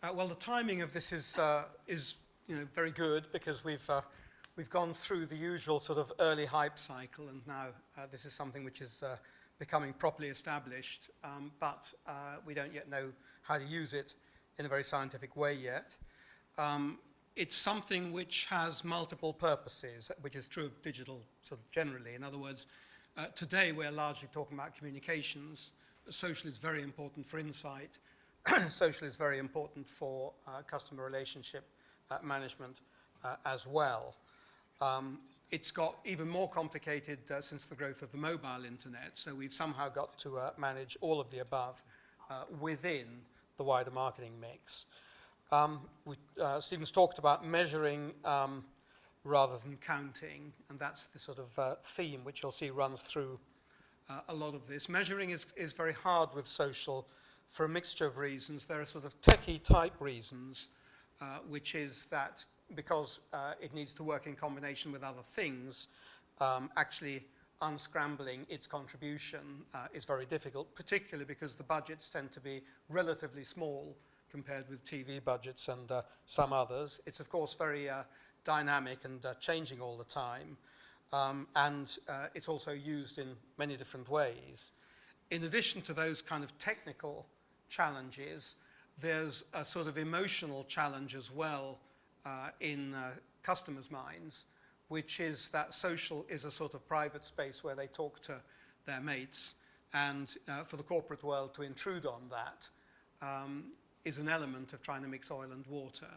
Well, the timing of this is very good because we've gone through the usual sort of early hype cycle, and now this is something which is becoming properly established, but we don't yet know how to use it in a very scientific way yet. It's something which has multiple purposes, which is true of digital sort of generally. In other words, today we're largely talking about communications. Social is very important for insight. Social is very important for customer relationship management as well. It's got even more complicated since the growth of the mobile internet, so we've somehow got to manage all of the above within the wider marketing mix. Stephen's talked about measuring rather than counting, and that's the sort of theme which you'll see runs through a lot of this. Measuring is very hard with social for a mixture of reasons. There are sort of techie type reasons, which is that because it needs to work in combination with other things, actually unscrambling its contribution is very difficult, particularly because the budgets tend to be relatively small compared with TV budgets and some others. It's of course very dynamic and changing all the time, and it's also used in many different ways. In addition to those kind of technical challenges, there's a sort of emotional challenge as well in customers' minds, which is that social is a sort of private space where they talk to their mates, and for the corporate world to intrude on that is an element of trying to mix oil and water.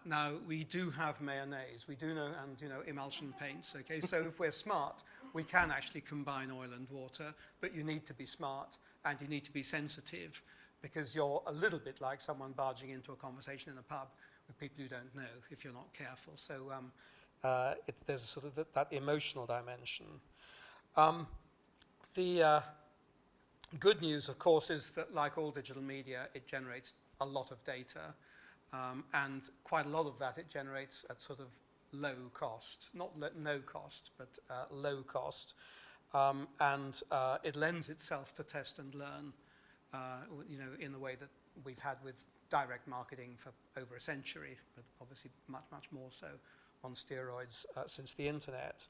Now, we do have mayonnaise, we do know, and emulsion paints, okay? So if we're smart, we can actually combine oil and water, but you need to be smart and you need to be sensitive, because you're a little bit like someone barging into a conversation in a pub with people you don't know if you're not careful. So there's sort of that emotional dimension. The good news, of course, is that like all digital media, it generates a lot of data, and quite a lot of that it generates at sort of low cost, not no cost, but low cost, and it lends itself to test and learn, in the way that we've had with direct marketing for over a century, but obviously much, much more so on steroids since the internet.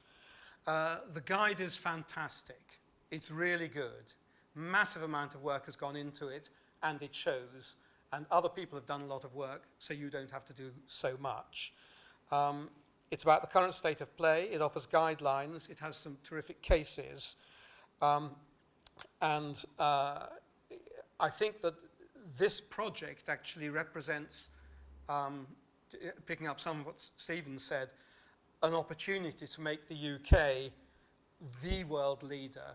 The guide is fantastic. It's really good. Massive amount of work has gone into it, and it shows. And other people have done a lot of work, so you don't have to do so much. It's about the current state of play. It offers guidelines. It has some terrific cases. And I think that this project actually represents, picking up some of what Stephen said, an opportunity to make the UK the world leader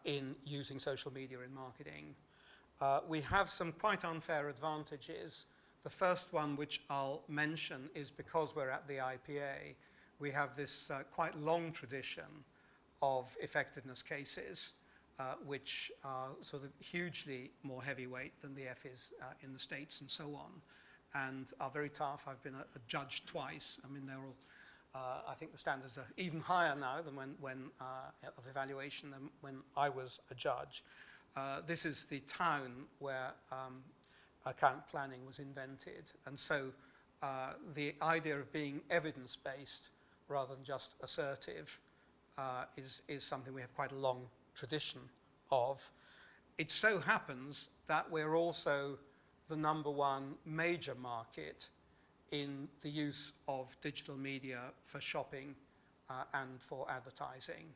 in using social media in marketing. We have some quite unfair advantages. The first one, which I'll mention, is because we're at the IPA, we have this quite long tradition of effectiveness cases, which are sort of hugely more heavyweight than the F is in the States and so on, and are very tough. I've been a judge twice. I mean, they're all, I think the standards are even higher now than when of evaluation than when I was a judge. This is the town where account planning was invented, and so the idea of being evidence-based rather than just assertive is something we have quite a long tradition of. It so happens that we're also the #1 major market in the use of digital media for shopping and for advertising.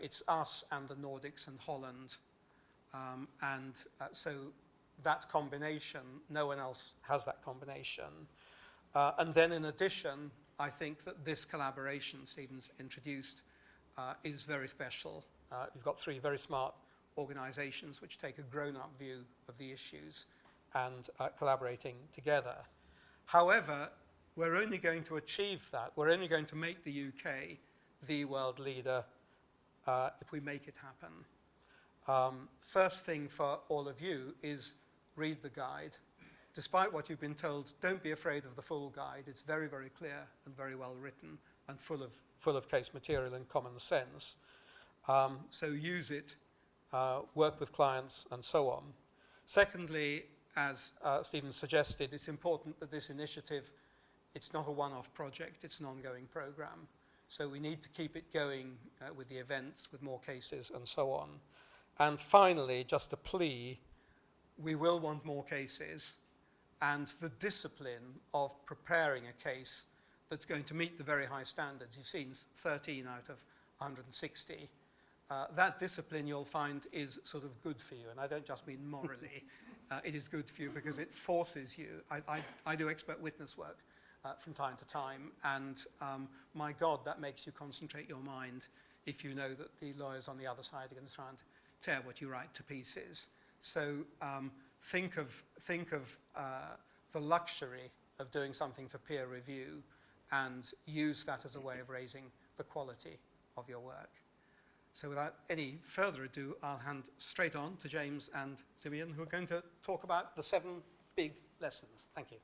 It's us and the Nordics and Holland, so that combination, no one else has that combination. And then in addition, I think that this collaboration Stephen's introduced is very special. You've got 3 very smart organizations which take a grown-up view of the issues and collaborating together. However, we're only going to achieve that, we're only going to make the UK the world leader if we make it happen. First thing for all of you is read the guide. Despite what you've been told, don't be afraid of the full guide. It's very, very clear and very well written and full of case material and common sense. So use it, work with clients and so on. Secondly, as Stephen suggested, it's important that this initiative, it's not a one-off project, it's an ongoing program. So we need to keep it going with the events, with more cases and so on. And finally, just a plea, we will want more cases, and the discipline of preparing a case that's going to meet the very high standards. You've seen 13 out of 160. That discipline you'll find is sort of good for you, and I don't just mean morally. It is good for you because it forces you. I do expert witness work from time to time, and my God, that makes you concentrate your mind if you know that the lawyers on the other side are going to try and tear what you write to pieces. So think of the luxury of doing something for peer review and use that as a way of raising the quality of your work. So without any further ado, I'll hand straight on to James and Simeon, who are going to talk about the 7 big lessons. Thank you.